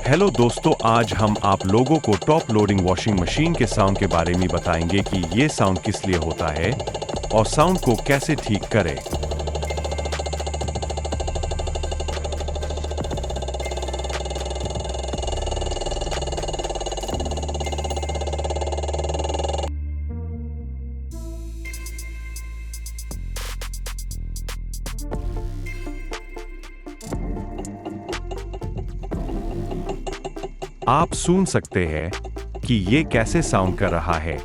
Hello दोस्तों, आज हम आप लोगों को टॉप लोडिंग वॉशिंग मशीन के साउंड के बारे में बताएंगे कि ये साउंड किस लिए होता है और साउंड को कैसे ठीक करें। आप सुन सकते हैं कि ये कैसे साउंड कर रहा है।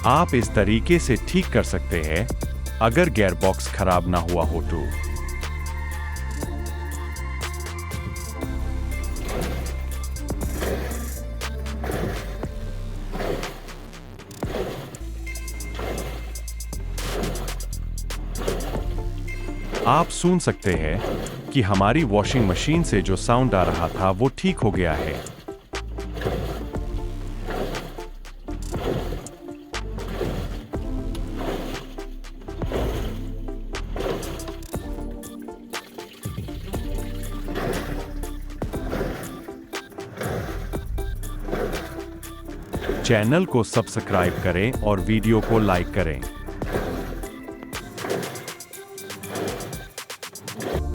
आप इस तरीके से ठीक कर सकते हैं अगर गियरबॉक्स खराब ना हुआ हो तो। आप सुन सकते हैं कि हमारी वॉशिंग मशीन से जो साउंड आ रहा था वो ठीक हो गया है। चैनल को सब्सक्राइब करें और वीडियो को लाइक करें।